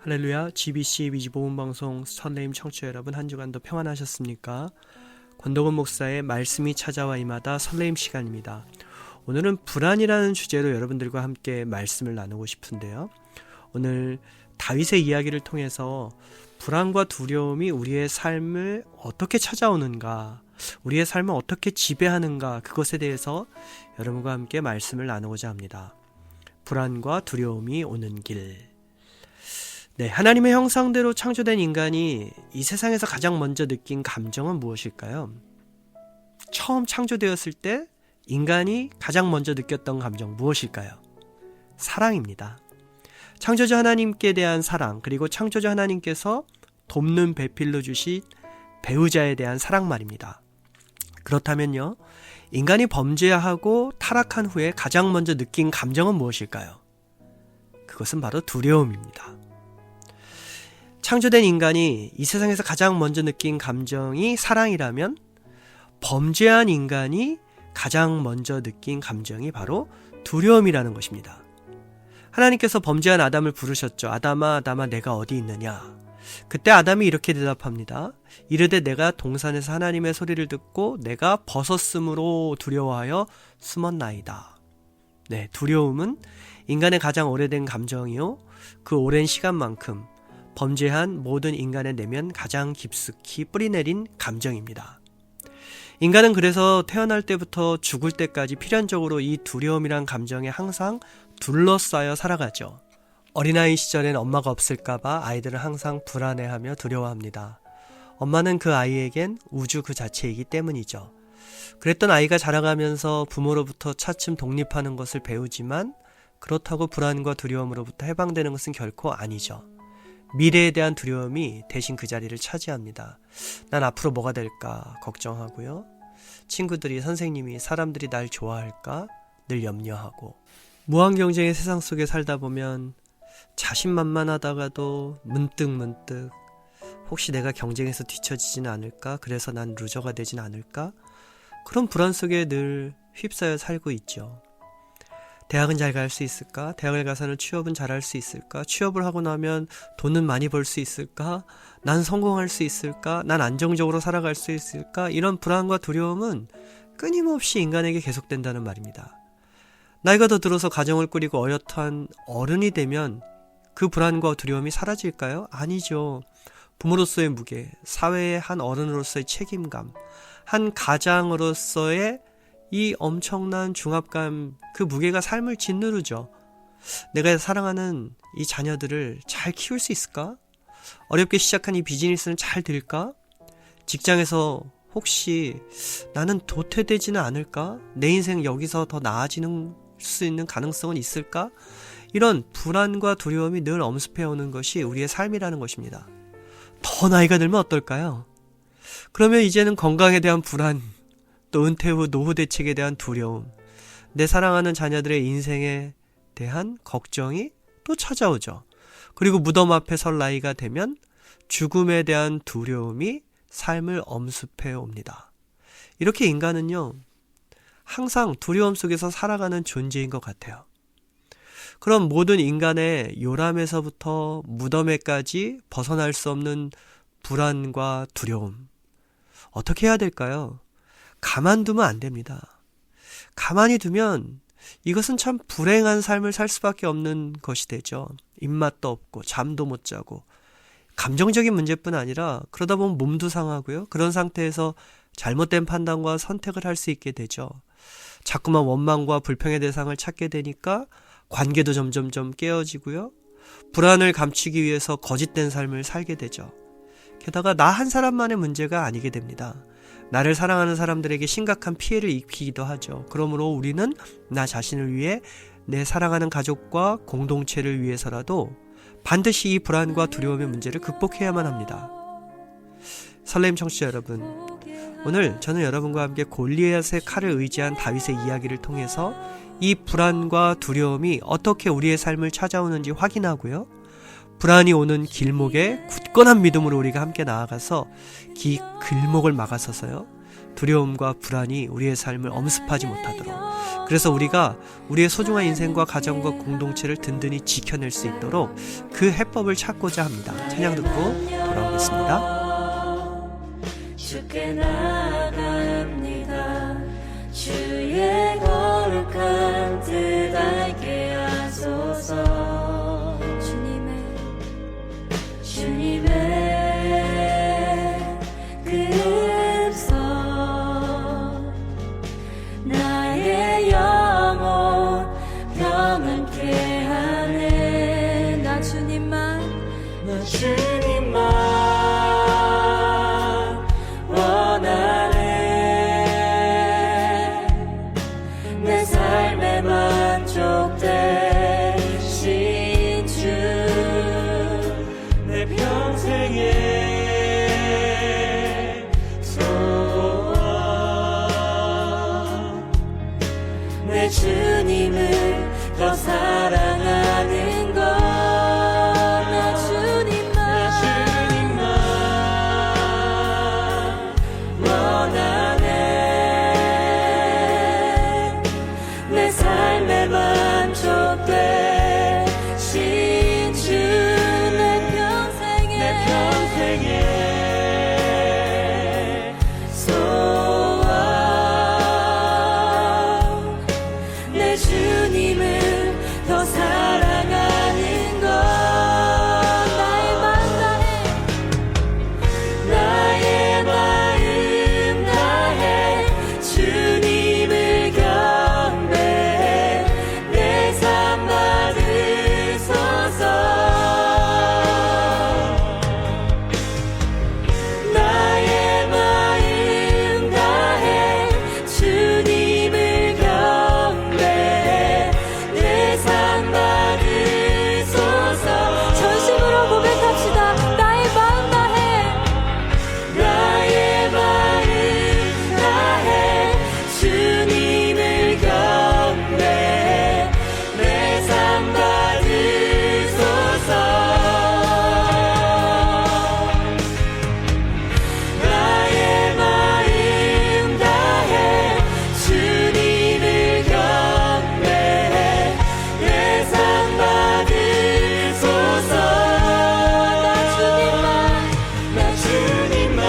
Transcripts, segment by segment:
할렐루야, GBC 위지보험방송 설레임 청취자 여러분, 한 주간도 평안하셨습니까? 권덕원 목사의 말씀이 찾아와 임하다 설레임 시간입니다. 오늘은 불안이라는 주제로 여러분들과 함께 말씀을 나누고 싶은데요. 오늘 다윗의 이야기를 통해서 불안과 두려움이 우리의 삶을 어떻게 찾아오는가, 우리의 삶을 어떻게 지배하는가, 그것에 대해서 여러분과 함께 말씀을 나누고자 합니다. 불안과 두려움이 오는 길. 네, 하나님의 형상대로 창조된 인간이 이 세상에서 가장 먼저 느낀 감정은 무엇일까요? 처음 창조되었을 때 인간이 가장 먼저 느꼈던 감정 무엇일까요? 사랑입니다. 창조주 하나님께 대한 사랑, 그리고 창조주 하나님께서 돕는 배필로 주신 배우자에 대한 사랑 말입니다. 그렇다면요, 인간이 범죄하고 타락한 후에 가장 먼저 느낀 감정은 무엇일까요? 그것은 바로 두려움입니다. 창조된 인간이 이 세상에서 가장 먼저 느낀 감정이 사랑이라면 범죄한 인간이 가장 먼저 느낀 감정이 바로 두려움이라는 것입니다. 하나님께서 범죄한 아담을 부르셨죠. 아담아, 아담아, 내가 어디 있느냐? 그때 아담이 이렇게 대답합니다. 이르되 내가 동산에서 하나님의 소리를 듣고 내가 벗었으므로 두려워하여 숨었나이다. 네, 두려움은 인간의 가장 오래된 감정이요, 그 오랜 시간만큼 범죄한 모든 인간의 내면 가장 깊숙이 뿌리내린 감정입니다. 인간은 그래서 태어날 때부터 죽을 때까지 필연적으로 이 두려움이란 감정에 항상 둘러싸여 살아가죠. 어린아이 시절엔 엄마가 없을까봐 아이들은 항상 불안해하며 두려워합니다. 엄마는 그 아이에겐 우주 그 자체이기 때문이죠. 그랬던 아이가 자라가면서 부모로부터 차츰 독립하는 것을 배우지만 그렇다고 불안과 두려움으로부터 해방되는 것은 결코 아니죠. 미래에 대한 두려움이 대신 그 자리를 차지합니다. 난 앞으로 뭐가 될까 걱정하고요. 친구들이, 선생님이, 사람들이 날 좋아할까 늘 염려하고, 무한 경쟁의 세상 속에 살다 보면 자신만만하다가도 문득 혹시 내가 경쟁에서 뒤처지지는 않을까? 그래서 난 루저가 되진 않을까? 그런 불안 속에 늘 휩싸여 살고 있죠. 대학은 잘 갈 수 있을까? 대학을 가서는 취업은 잘 할 수 있을까? 취업을 하고 나면 돈은 많이 벌 수 있을까? 난 성공할 수 있을까? 난 안정적으로 살아갈 수 있을까? 이런 불안과 두려움은 끊임없이 인간에게 계속된다는 말입니다. 나이가 더 들어서 가정을 꾸리고 어엿한 어른이 되면 그 불안과 두려움이 사라질까요? 아니죠. 부모로서의 무게, 사회의 한 어른으로서의 책임감, 한 가장으로서의 이 엄청난 중압감, 그 무게가 삶을 짓누르죠. 내가 사랑하는 이 자녀들을 잘 키울 수 있을까? 어렵게 시작한 이 비즈니스는 잘 될까? 직장에서 혹시 나는 도태되지는 않을까? 내 인생 여기서 더 나아지는 수 있는 가능성은 있을까? 이런 불안과 두려움이 늘 엄습해오는 것이 우리의 삶이라는 것입니다. 더 나이가 들면 어떨까요? 그러면 이제는 건강에 대한 불안, 또 은퇴 후 노후 대책에 대한 두려움, 내 사랑하는 자녀들의 인생에 대한 걱정이 또 찾아오죠. 그리고 무덤 앞에 설 나이가 되면 죽음에 대한 두려움이 삶을 엄습해 옵니다. 이렇게 인간은요, 항상 두려움 속에서 살아가는 존재인 것 같아요. 그럼 모든 인간의 요람에서부터 무덤에까지 벗어날 수 없는 불안과 두려움, 어떻게 해야 될까요? 가만두면 안 됩니다. 가만히 두면 이것은 참 불행한 삶을 살 수밖에 없는 것이 되죠. 입맛도 없고 잠도 못 자고, 감정적인 문제뿐 아니라 그러다 보면 몸도 상하고요. 그런 상태에서 잘못된 판단과 선택을 할 수 있게 되죠. 자꾸만 원망과 불평의 대상을 찾게 되니까 관계도 점점점 깨어지고요. 불안을 감추기 위해서 거짓된 삶을 살게 되죠. 게다가 나 한 사람만의 문제가 아니게 됩니다. 나를 사랑하는 사람들에게 심각한 피해를 입히기도 하죠. 그러므로 우리는 나 자신을 위해, 내 사랑하는 가족과 공동체를 위해서라도 반드시 이 불안과 두려움의 문제를 극복해야만 합니다. 설레임 청취자 여러분, 오늘 저는 여러분과 함께 골리앗의 칼을 의지한 다윗의 이야기를 통해서 이 불안과 두려움이 어떻게 우리의 삶을 찾아오는지 확인하고요, 불안이 오는 길목에 굳건한 믿음으로 우리가 함께 나아가서 그 길목을 막아서서요, 두려움과 불안이 우리의 삶을 엄습하지 못하도록, 그래서 우리가 우리의 소중한 인생과 가정과 공동체를 든든히 지켜낼 수 있도록 그 해법을 찾고자 합니다. 찬양 듣고 돌아오겠습니다. 주께 나갑니다. 주의 거룩한 뜻 알게 하소서. 주님의 그 음성 나의 영혼 평안케 하네. 나 주님만 원하네. 내 삶에 만족되신 주, 내 평생의 소원, 내 주님을 더 사랑하는 것. 나 주님만 원하네. 내 삶에 만족되신 주, 내 평생의 소원, 내 주님을 더 사랑하는 것. 나의 마음 다해 주님을 경배해. 내 삶 받으소서. 나의 마음 다해 주님을 경배해. 내 삶 받으소서. 전심으로 고백합시다. 나의 마음 다해. 나의 마음 다해 주님을 경배해. 내 삶 받으소서. 나의 마음 다해 주님을 경배해. 내 삶 받으소서. 나 주님만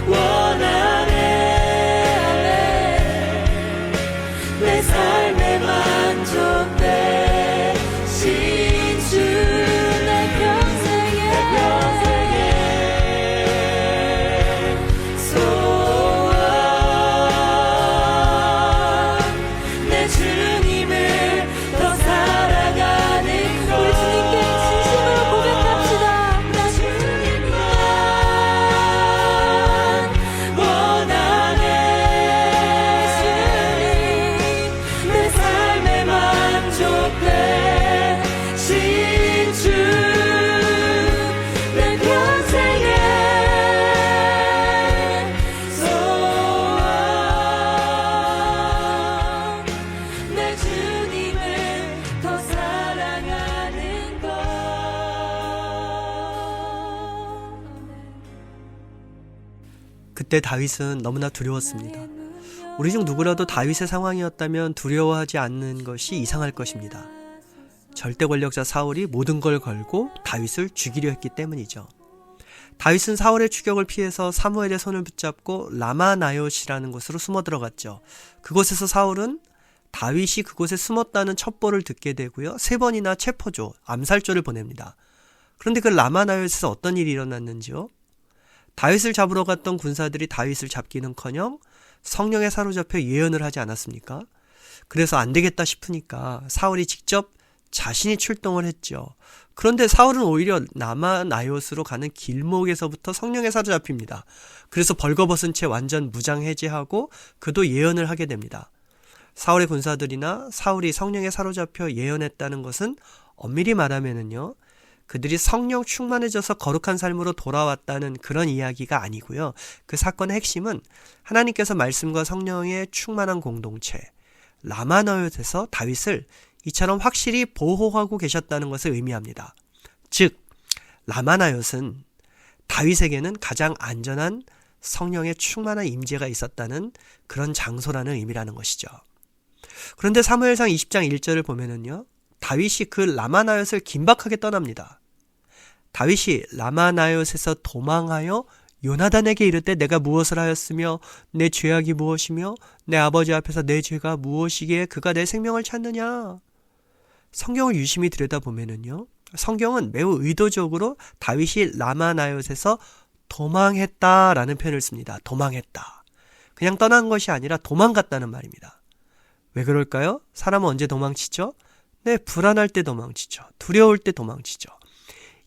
원하네. 내 삶에 만족되신 주, 내 평생의 소원, 내 주님을 더 사랑하는 것. 우리 주님께 진심으로 고백합시다. 나 주님만 원하네. 내 삶에 만족되신 주, 내 평생의 소원, 내 주님을 더 사랑하는 것. 그때 다윗은 너무나 두려웠습니다. 우리 중 누구라도 다윗의 상황이었다면 두려워하지 않는 것이 이상할 것입니다. 절대 권력자 사울이 모든 걸 걸고 다윗을 죽이려 했기 때문이죠. 다윗은 사울의 추격을 피해서 사무엘의 손을 붙잡고 라마나요시라는 곳으로 숨어 들어갔죠. 그곳에서 사울은 다윗이 그곳에 숨었다는 첩보를 듣게 되고요. 3번이나 체포조, 암살조를 보냅니다. 그런데 그 라마나요시에서 어떤 일이 일어났는지요? 다윗을 잡으러 갔던 군사들이 다윗을 잡기는커녕 성령에 사로잡혀 예언을 하지 않았습니까? 그래서 안 되겠다 싶으니까 사울이 직접 자신이 출동을 했죠. 그런데 사울은 오히려 라마나요스로 가는 길목에서부터 성령에 사로잡힙니다. 그래서 벌거벗은 채 완전 무장 해제하고 그도 예언을 하게 됩니다. 사울의 군사들이나 사울이 성령에 사로잡혀 예언했다는 것은 엄밀히 말하면은요, 그들이 성령 충만해져서 거룩한 삶으로 돌아왔다는 그런 이야기가 아니고요. 그 사건의 핵심은 하나님께서 말씀과 성령의 충만한 공동체, 라마나요스에서 다윗을 이처럼 확실히 보호하고 계셨다는 것을 의미합니다. 즉, 라마나요스는 다윗에게는 가장 안전한 성령의 충만한 임재가 있었다는 그런 장소라는 의미라는 것이죠. 그런데 사무엘상 20장 1절을 보면은요, 다윗이 그 라마나옅을 긴박하게 떠납니다. 다윗이 라마나옅에서 도망하여 요나단에게 이르되 내가 무엇을 하였으며 내 죄악이 무엇이며 내 아버지 앞에서 내 죄가 무엇이기에 그가 내 생명을 찾느냐. 성경을 유심히 들여다보면은요, 성경은 매우 의도적으로 다윗이 라마나옅에서 도망했다라는 표현을 씁니다. 도망했다. 그냥 떠난 것이 아니라 도망갔다는 말입니다. 왜 그럴까요? 사람은 언제 도망치죠? 네, 불안할 때 도망치죠. 두려울 때 도망치죠.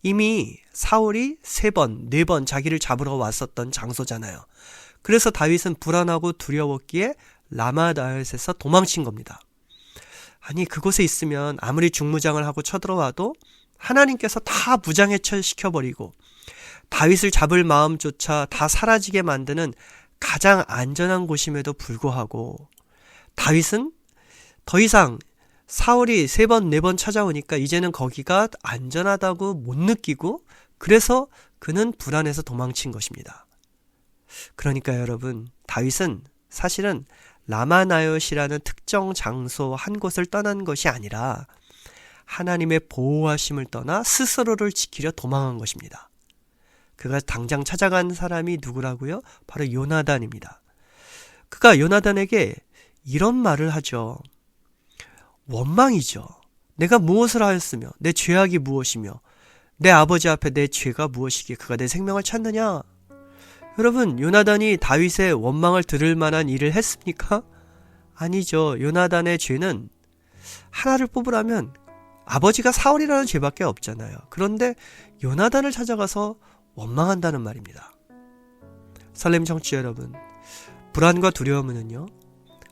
이미 사울이 3번, 4번 자기를 잡으러 왔었던 장소잖아요. 그래서 다윗은 불안하고 두려웠기에 라마나옅에서 도망친 겁니다. 아니, 그곳에 있으면 아무리 중무장을 하고 쳐들어와도 하나님께서 다 무장해체시켜버리고 다윗을 잡을 마음조차 다 사라지게 만드는 가장 안전한 곳임에도 불구하고 다윗은 더 이상 사울이 3번, 4번 찾아오니까 이제는 거기가 안전하다고 못 느끼고 그래서 그는 불안해서 도망친 것입니다. 그러니까 여러분, 다윗은 사실은 라마나옅이라는 특정 장소 한 곳을 떠난 것이 아니라 하나님의 보호하심을 떠나 스스로를 지키려 도망한 것입니다. 그가 당장 찾아간 사람이 누구라고요? 바로 요나단입니다. 그가 요나단에게 이런 말을 하죠. 원망이죠. 내가 무엇을 하였으며 내 죄악이 무엇이며 내 아버지 앞에 내 죄가 무엇이기에 그가 내 생명을 찾느냐. 여러분, 요나단이 다윗의 원망을 들을 만한 일을 했습니까? 아니죠. 요나단의 죄는 하나를 뽑으라면 아버지가 사울이라는 죄밖에 없잖아요. 그런데 요나단을 찾아가서 원망한다는 말입니다. 설렘 청취자 여러분, 불안과 두려움은요,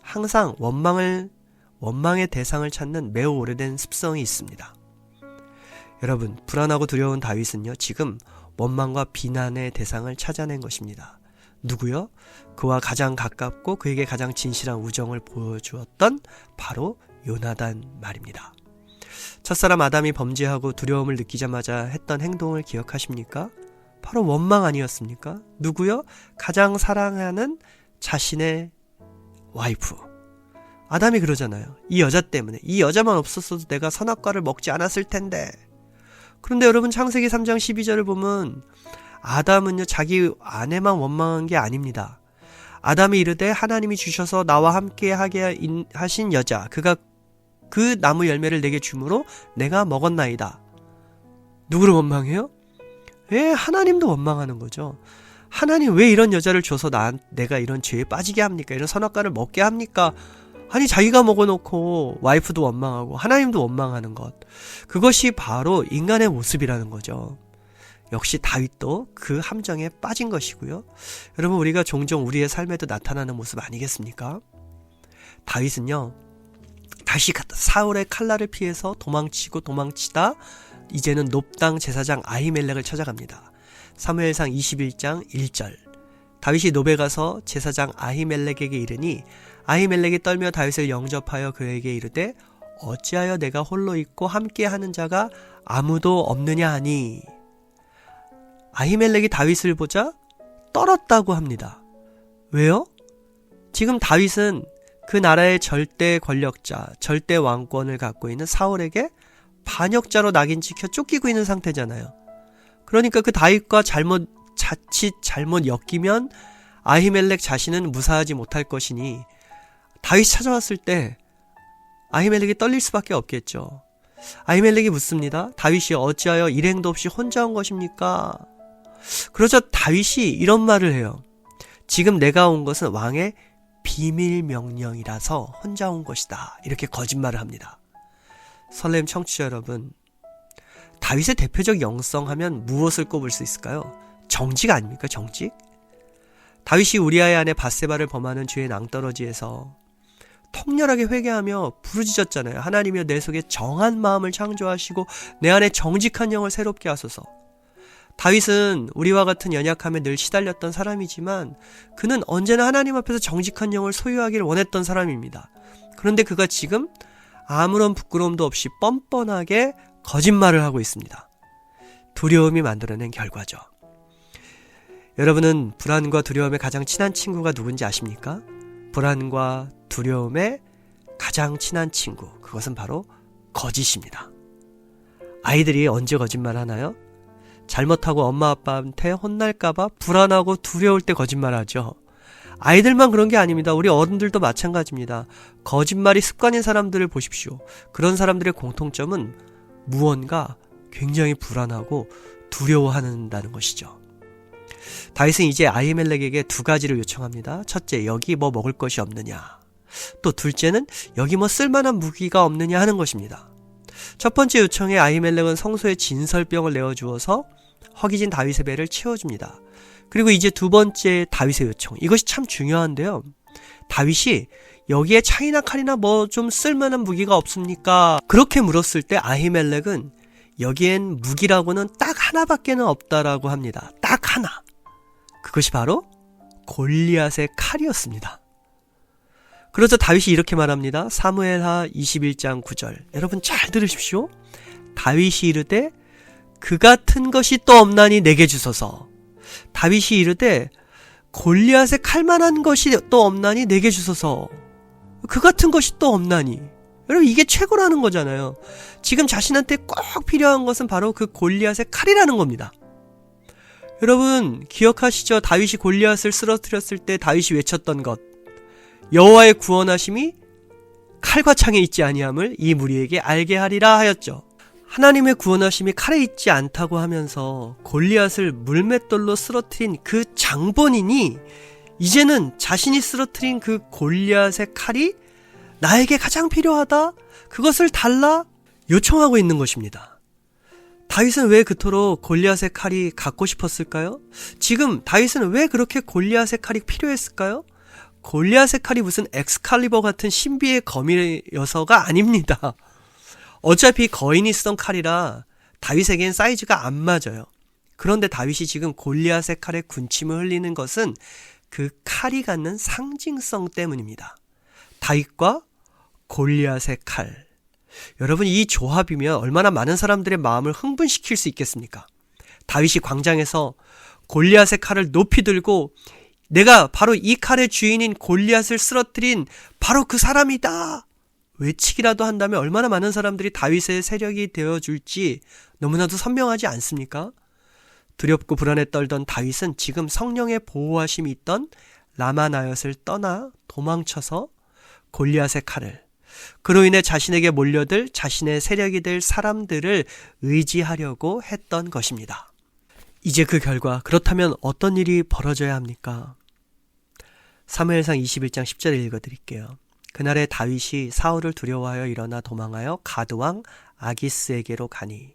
항상 원망의 대상을 찾는 매우 오래된 습성이 있습니다. 여러분, 불안하고 두려운 다윗은요, 지금 원망과 비난의 대상을 찾아낸 것입니다. 누구요? 그와 가장 가깝고 그에게 가장 진실한 우정을 보여주었던 바로 요나단 말입니다. 첫사람 아담이 범죄하고 두려움을 느끼자마자 했던 행동을 기억하십니까? 바로 원망 아니었습니까? 누구요? 가장 사랑하는 자신의 와이프. 아담이 그러잖아요. 이 여자 때문에, 이 여자만 없었어도 내가 선악과를 먹지 않았을 텐데. 그런데 여러분, 창세기 3장 12절을 보면 아담은요, 자기 아내만 원망한 게 아닙니다. 아담이 이르되 하나님이 주셔서 나와 함께 하게 하신 여자, 그가 그 나무 열매를 내게 주므로 내가 먹었나이다. 누구를 원망해요? 하나님도 원망하는 거죠. 하나님 왜 이런 여자를 줘서 내가 이런 죄에 빠지게 합니까? 이런 선악과를 먹게 합니까? 아니, 자기가 먹어놓고 와이프도 원망하고 하나님도 원망하는 것. 그것이 바로 인간의 모습이라는 거죠. 역시 다윗도 그 함정에 빠진 것이고요. 여러분, 우리가 종종 우리의 삶에도 나타나는 모습 아니겠습니까? 다윗은요, 다시 사울의 칼날을 피해서 도망치다 이제는 놉당 제사장 아히멜렉을 찾아갑니다. 사무엘상 21장 1절. 다윗이 놉에 가서 제사장 아히멜렉에게 이르니 아히멜렉이 떨며 다윗을 영접하여 그에게 이르되 어찌하여 내가 홀로 있고 함께하는 자가 아무도 없느냐 하니. 아히멜렉이 다윗을 보자 떨었다고 합니다. 왜요? 지금 다윗은 그 나라의 절대 권력자, 절대 왕권을 갖고 있는 사울에게 반역자로 낙인 찍혀 쫓기고 있는 상태잖아요. 그러니까 그 다윗과 자칫 잘못 엮이면 아히멜렉 자신은 무사하지 못할 것이니 다윗 찾아왔을 때 아히멜렉이 떨릴 수밖에 없겠죠. 아히멜렉이 묻습니다. 다윗이 어찌하여 일행도 없이 혼자 온 것입니까? 그러자 다윗이 이런 말을 해요. 지금 내가 온 것은 왕의 비밀 명령이라서 혼자 온 것이다. 이렇게 거짓말을 합니다. 설렘 청취자 여러분, 다윗의 대표적 영성 하면 무엇을 꼽을 수 있을까요? 정직 아닙니까? 정직? 다윗이 우리아의 아내 밧세바를 범하는 죄의 낭떠러지에서 통렬하게 회개하며 부르짖었잖아요. 하나님이여, 내 속에 정한 마음을 창조하시고 내 안에 정직한 영을 새롭게 하소서. 다윗은 우리와 같은 연약함에 늘 시달렸던 사람이지만 그는 언제나 하나님 앞에서 정직한 영을 소유하기를 원했던 사람입니다. 그런데 그가 지금 아무런 부끄러움도 없이 뻔뻔하게 거짓말을 하고 있습니다. 두려움이 만들어낸 결과죠. 여러분은 불안과 두려움의 가장 친한 친구가 누군지 아십니까? 불안과 두려움의 가장 친한 친구, 그것은 바로 거짓입니다. 아이들이 언제 거짓말 하나요? 잘못하고 엄마 아빠한테 혼날까봐 불안하고 두려울 때 거짓말하죠. 아이들만 그런 게 아닙니다. 우리 어른들도 마찬가지입니다. 거짓말이 습관인 사람들을 보십시오. 그런 사람들의 공통점은 무언가 굉장히 불안하고 두려워한다는 것이죠. 다윗은 이제 아히멜렉에게 두 가지를 요청합니다. 첫째, 여기 뭐 먹을 것이 없느냐. 또 둘째는 여기 뭐 쓸만한 무기가 없느냐 하는 것입니다. 첫 번째 요청에 아히멜렉은 성소에 진설병을 내어주어서 허기진 다윗의 배를 채워줍니다. 그리고 이제 두 번째 다윗의 요청, 이것이 참 중요한데요. 다윗이 여기에 창이나 칼이나 뭐 좀 쓸만한 무기가 없습니까? 그렇게 물었을 때 아히멜렉은 여기엔 무기라고는 딱 하나밖에는 없다라고 합니다. 딱 하나. 그것이 바로 골리앗의 칼이었습니다. 그러자 다윗이 이렇게 말합니다. 사무엘하 21장 9절. 여러분 잘 들으십시오. 다윗이 이르되 그 같은 것이 또 없나니 내게 주소서. 다윗이 이르되 골리앗의 칼만한 것이 또 없나니 내게 주소서. 그 같은 것이 또 없나니. 여러분 이게 최고라는 거잖아요. 지금 자신한테 꼭 필요한 것은 바로 그 골리앗의 칼이라는 겁니다. 여러분 기억하시죠? 다윗이 골리앗을 쓰러뜨렸을 때 다윗이 외쳤던 것. 여호와의 구원하심이 칼과 창에 있지 아니함을 이 무리에게 알게 하리라 하였죠. 하나님의 구원하심이 칼에 있지 않다고 하면서 골리앗을 물맷돌로 쓰러뜨린 그 장본인이 이제는 자신이 쓰러뜨린 그 골리앗의 칼이 나에게 가장 필요하다? 그것을 달라? 요청하고 있는 것입니다. 다윗은 왜 그토록 골리앗의 칼이 갖고 싶었을까요? 지금 다윗은 왜 그렇게 골리앗의 칼이 필요했을까요? 골리앗의 칼이 무슨 엑스칼리버 같은 신비의 검이어서가 아닙니다. 어차피 거인이 쓰던 칼이라 다윗에겐 사이즈가 안 맞아요. 그런데 다윗이 지금 골리앗의 칼에 군침을 흘리는 것은 그 칼이 갖는 상징성 때문입니다. 다윗과 골리앗의 칼. 여러분 이 조합이면 얼마나 많은 사람들의 마음을 흥분시킬 수 있겠습니까? 다윗이 광장에서 골리앗의 칼을 높이 들고 내가 바로 이 칼의 주인인 골리앗을 쓰러뜨린 바로 그 사람이다 외치기라도 한다면 얼마나 많은 사람들이 다윗의 세력이 되어줄지 너무나도 선명하지 않습니까? 두렵고 불안에 떨던 다윗은 지금 성령의 보호하심이 있던 라마나옅을 떠나 도망쳐서 골리앗의 칼을, 그로 인해 자신에게 몰려들 자신의 세력이 될 사람들을 의지하려고 했던 것입니다. 이제 그 결과, 그렇다면 어떤 일이 벌어져야 합니까? 사무엘상 21장 10절을 읽어드릴게요. 그날에 다윗이 사울을 두려워하여 일어나 도망하여 가드왕 아기스에게로 가니.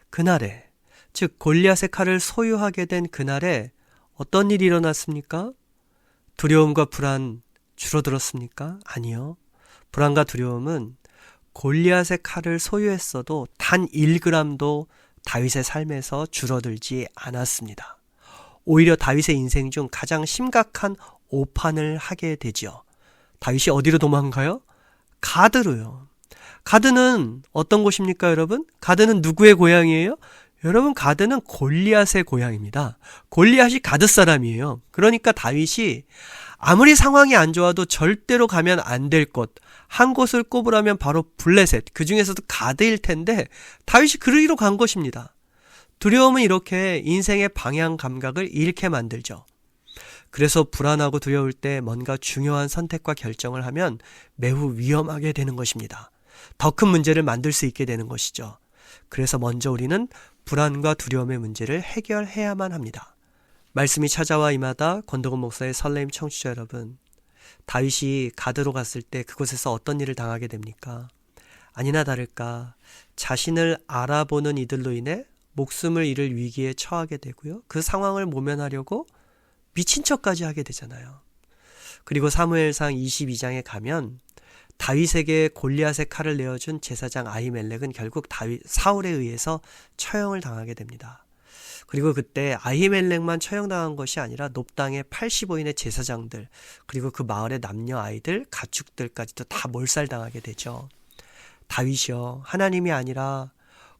그날에, 즉 골리앗의 칼을 소유하게 된 그날에 어떤 일이 일어났습니까? 두려움과 불안 줄어들었습니까? 아니요. 불안과 두려움은 골리앗의 칼을 소유했어도 단 1g도 다윗의 삶에서 줄어들지 않았습니다. 오히려 다윗의 인생 중 가장 심각한 오판을 하게 되죠. 다윗이 어디로 도망가요? 가드로요. 가드는 어떤 곳입니까, 여러분? 가드는 누구의 고향이에요? 여러분, 가드는 골리앗의 고향입니다. 골리앗이 가드 사람이에요. 그러니까 다윗이 아무리 상황이 안 좋아도 절대로 가면 안 될 곳, 한 곳을 꼽으라면 바로 블레셋, 그 중에서도 가드일 텐데 다윗이 그리로 간 것입니다. 두려움은 이렇게 인생의 방향 감각을 잃게 만들죠. 그래서 불안하고 두려울 때 뭔가 중요한 선택과 결정을 하면 매우 위험하게 되는 것입니다. 더 큰 문제를 만들 수 있게 되는 것이죠. 그래서 먼저 우리는 불안과 두려움의 문제를 해결해야만 합니다. 말씀이 찾아와 임하다 권도건 목사의 설레임 청취자 여러분, 다윗이 가드로 갔을 때 그곳에서 어떤 일을 당하게 됩니까? 아니나 다를까 자신을 알아보는 이들로 인해 목숨을 잃을 위기에 처하게 되고요. 그 상황을 모면하려고 미친 척까지 하게 되잖아요. 그리고 사무엘상 22장에 가면 다윗에게 골리앗의 칼을 내어준 제사장 아히멜렉은 결국 사울에 의해서 처형을 당하게 됩니다. 그리고 그때 아히멜렉만 처형당한 것이 아니라 놉당의 85인의 제사장들, 그리고 그 마을의 남녀 아이들, 가축들까지도 다 몰살당하게 되죠. 다윗이요, 하나님이 아니라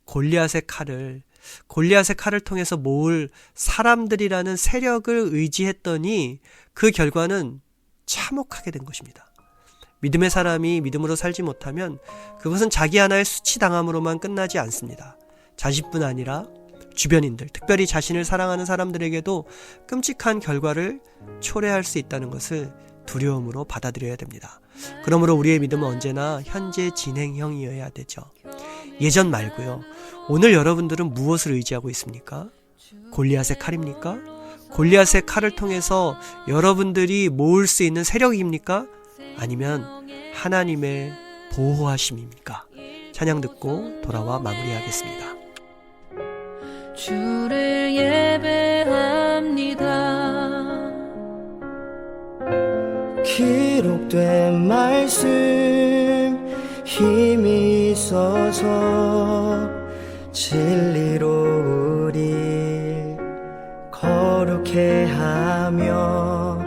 골리앗의 칼을 골리앗의 칼을 통해서 모을 사람들이라는 세력을 의지했더니 그 결과는 참혹하게 된 것입니다. 믿음의 사람이 믿음으로 살지 못하면 그것은 자기 하나의 수치당함으로만 끝나지 않습니다. 자신뿐 아니라 주변인들, 특별히 자신을 사랑하는 사람들에게도 끔찍한 결과를 초래할 수 있다는 것을 두려움으로 받아들여야 됩니다. 그러므로 우리의 믿음은 언제나 현재 진행형이어야 되죠. 예전 말고요. 오늘 여러분들은 무엇을 의지하고 있습니까? 골리앗의 칼입니까? 골리앗의 칼을 통해서 여러분들이 모을 수 있는 세력입니까? 아니면 하나님의 보호하심입니까? 찬양 듣고 돌아와 마무리하겠습니다. 주를 예배합니다. 기록된 말씀 힘이 있어서 진리로 우리 거룩해 하며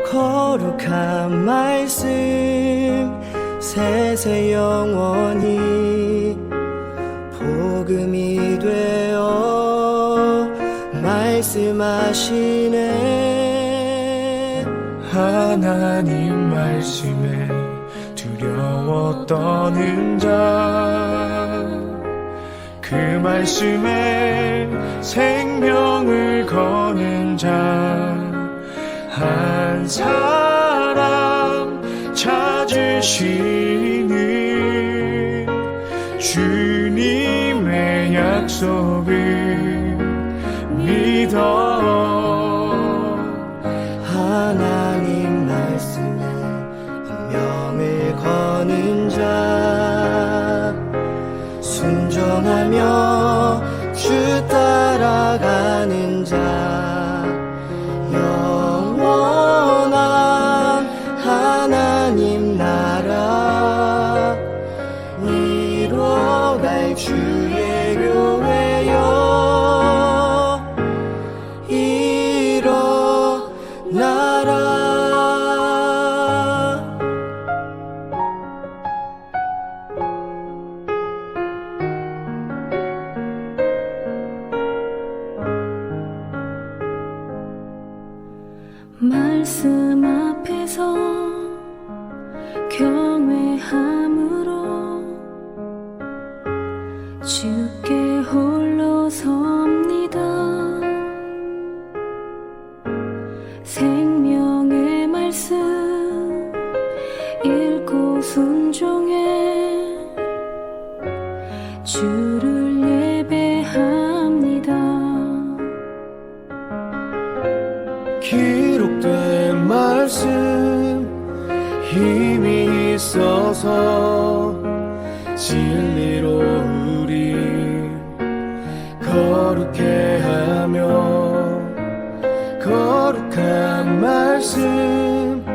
거룩한 말씀 세세 영원히 복음이 되어 말씀하시네. 하나님 말씀에 두려워 떠는 자, 그 말씀에 생명을 거는 자 한 사람 찾으시는 주님의 약속을 믿어. 하나님 말씀에 운명을 거는 자 순종하며 주 따라가는 자 영원한 하나님 나라 이뤄갈 주의 교회여 일어나라. 말씀 앞에서 경외함으로 주께 홀로 섭니다. 생명의 말씀 읽고 순종해 주를 예배합니다. 기록된 말씀 힘이 있어서 진리로 우리 거룩해 하며 거룩한 말씀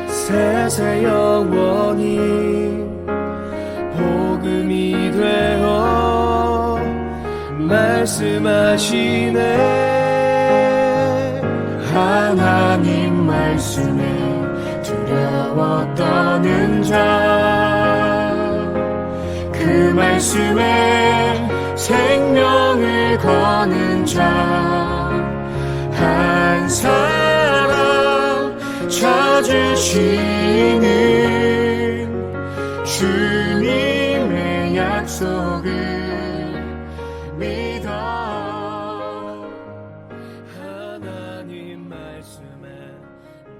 세세 영원히 복음이 되어 말씀하시네. 하나님 말씀에 두려워 떠는 자, 그 말씀에 생명을 거는 자 한 사람 찾으시는 주님의 약속을 믿어. 하나님 말씀에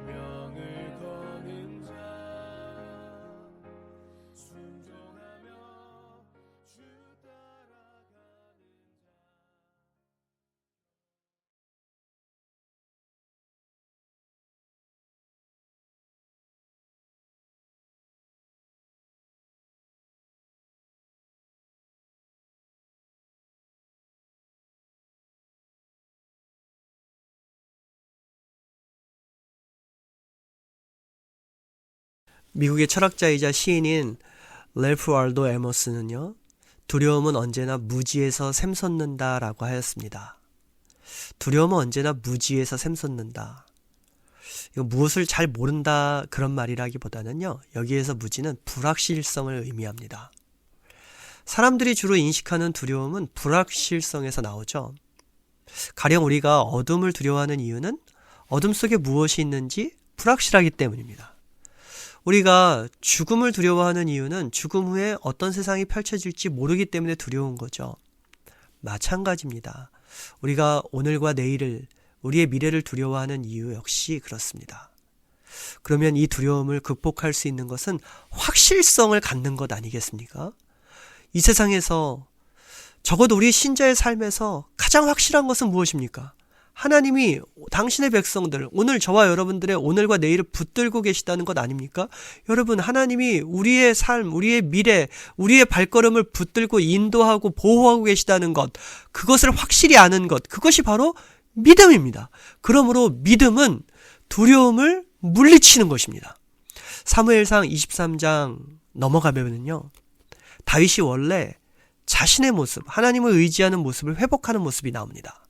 명을 거는 자 순종하며 주 따라가는 미국의 철학자이자 시인인 랠프 월도 에머스는요, 두려움은 언제나 무지에서 샘솟는다라고 하였습니다. 두려움은 언제나 무지에서 샘솟는다. 이거 무엇을 잘 모른다 그런 말이라기보다는요, 여기에서 무지는 불확실성을 의미합니다. 사람들이 주로 인식하는 두려움은 불확실성에서 나오죠. 가령 우리가 어둠을 두려워하는 이유는 어둠 속에 무엇이 있는지 불확실하기 때문입니다. 우리가 죽음을 두려워하는 이유는 죽음 후에 어떤 세상이 펼쳐질지 모르기 때문에 두려운 거죠. 마찬가지입니다. 우리가 오늘과 내일을, 우리의 미래를 두려워하는 이유 역시 그렇습니다. 그러면 이 두려움을 극복할 수 있는 것은 확실성을 갖는 것 아니겠습니까? 이 세상에서 적어도 우리 신자의 삶에서 가장 확실한 것은 무엇입니까? 하나님이 당신의 백성들, 오늘 저와 여러분들의 오늘과 내일을 붙들고 계시다는 것 아닙니까? 여러분, 하나님이 우리의 삶, 우리의 미래, 우리의 발걸음을 붙들고 인도하고 보호하고 계시다는 것, 그것을 확실히 아는 것, 그것이 바로 믿음입니다. 그러므로 믿음은 두려움을 물리치는 것입니다. 사무엘상 23장 넘어가면요, 다윗이 원래 자신의 모습, 하나님을 의지하는 모습을 회복하는 모습이 나옵니다.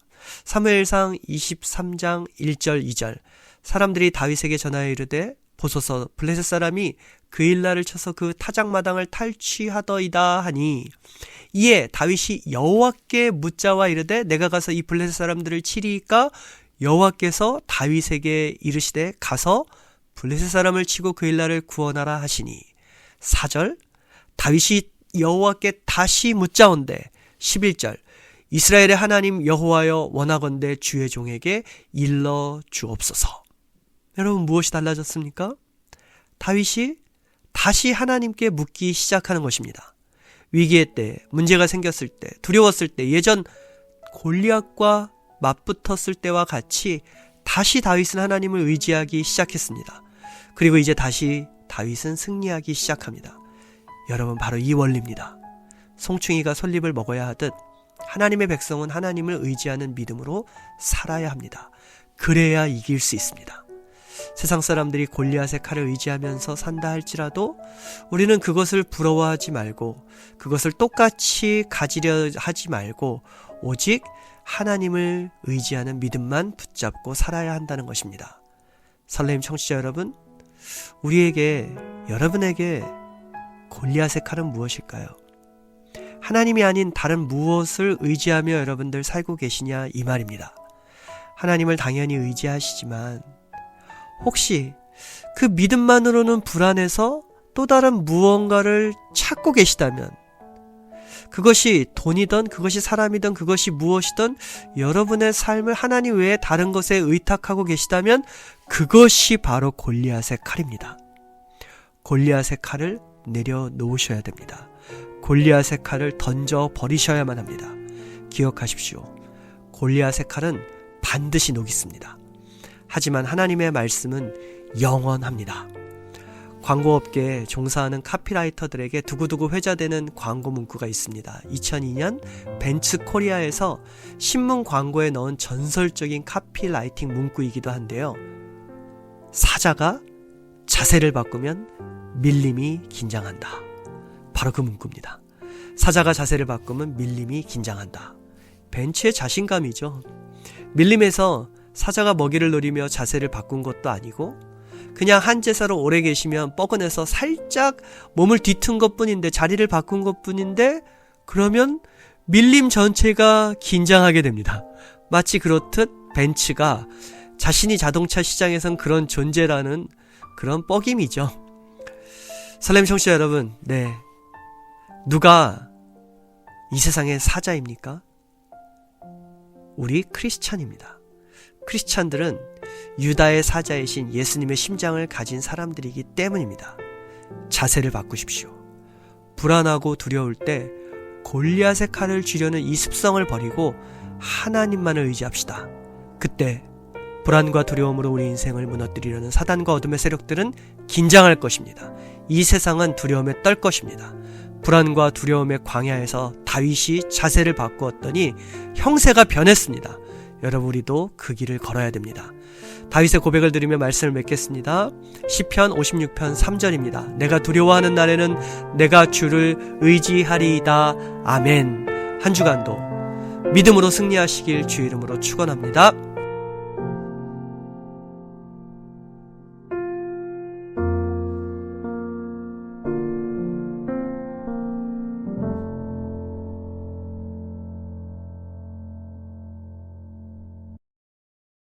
사무엘상 23장 1절 2절 사람들이 다윗에게 전하여 이르되 보소서 블레셋 사람이 그일라를 쳐서 그 타작마당을 탈취하더이다 하니 이에 다윗이 여호와께 묻자와 이르되 내가 가서 이 블레셋 사람들을 치리이까 여호와께서 다윗에게 이르시되 가서 블레셋 사람을 치고 그일라를 구원하라 하시니 4절 다윗이 여호와께 다시 묻자온대 11절 이스라엘의 하나님 여호와여 원하건대 주의 종에게 일러 주옵소서. 여러분 무엇이 달라졌습니까? 다윗이 다시 하나님께 묻기 시작하는 것입니다. 위기의 때, 문제가 생겼을 때, 두려웠을 때, 예전 골리앗과 맞붙었을 때와 같이 다시 다윗은 하나님을 의지하기 시작했습니다. 그리고 이제 다시 다윗은 승리하기 시작합니다. 여러분 바로 이 원리입니다. 송충이가 솔잎을 먹어야 하듯 하나님의 백성은 하나님을 의지하는 믿음으로 살아야 합니다. 그래야 이길 수 있습니다. 세상 사람들이 골리앗의 칼을 의지하면서 산다 할지라도 우리는 그것을 부러워하지 말고 그것을 똑같이 가지려 하지 말고 오직 하나님을 의지하는 믿음만 붙잡고 살아야 한다는 것입니다. 설레임 청취자 여러분, 우리에게, 여러분에게 골리앗의 칼은 무엇일까요? 하나님이 아닌 다른 무엇을 의지하며 여러분들 살고 계시냐 이 말입니다. 하나님을 당연히 의지하시지만 혹시 그 믿음만으로는 불안해서 또 다른 무언가를 찾고 계시다면 그것이 돈이든 그것이 사람이든 그것이 무엇이든 여러분의 삶을 하나님 외에 다른 것에 의탁하고 계시다면 그것이 바로 골리앗의 칼입니다. 골리앗의 칼을 내려놓으셔야 됩니다. 골리앗의 칼을 던져 버리셔야만 합니다. 기억하십시오. 골리앗의 칼은 반드시 녹있습니다. 하지만 하나님의 말씀은 영원합니다. 광고업계에 종사하는 카피라이터들에게 두고두고 회자되는 광고 문구가 있습니다. 2002년 벤츠 코리아에서 신문 광고에 넣은 전설적인 카피라이팅 문구이기도 한데요. 사자가 자세를 바꾸면 밀림이 긴장한다. 바로 그 문구입니다. 사자가 자세를 바꾸면 밀림이 긴장한다. 벤츠의 자신감이죠. 밀림에서 사자가 먹이를 노리며 자세를 바꾼 것도 아니고 그냥 한 제사로 오래 계시면 뻐근해서 살짝 몸을 뒤튼 것뿐인데 자리를 바꾼 것뿐인데 그러면 밀림 전체가 긴장하게 됩니다. 마치 그렇듯 벤츠가 자신이 자동차 시장에선 그런 존재라는 그런 뻐김이죠. 설렘 청취자 여러분, 네, 누가 이 세상의 사자입니까? 우리 크리스찬입니다. 크리스찬들은 유다의 사자이신 예수님의 심장을 가진 사람들이기 때문입니다. 자세를 바꾸십시오. 불안하고 두려울 때 골리앗의 칼을 쥐려는 이 습성을 버리고 하나님만을 의지합시다. 그때 불안과 두려움으로 우리 인생을 무너뜨리려는 사단과 어둠의 세력들은 긴장할 것입니다. 이 세상은 두려움에 떨 것입니다. 불안과 두려움의 광야에서 다윗이 자세를 바꾸었더니 형세가 변했습니다. 여러분 우리도 그 길을 걸어야 됩니다. 다윗의 고백을 들으며 말씀을 맺겠습니다. 시편 56편 3절입니다. 내가 두려워하는 날에는 내가 주를 의지하리이다. 아멘. 한 주간도 믿음으로 승리하시길 주의 이름으로 축원합니다.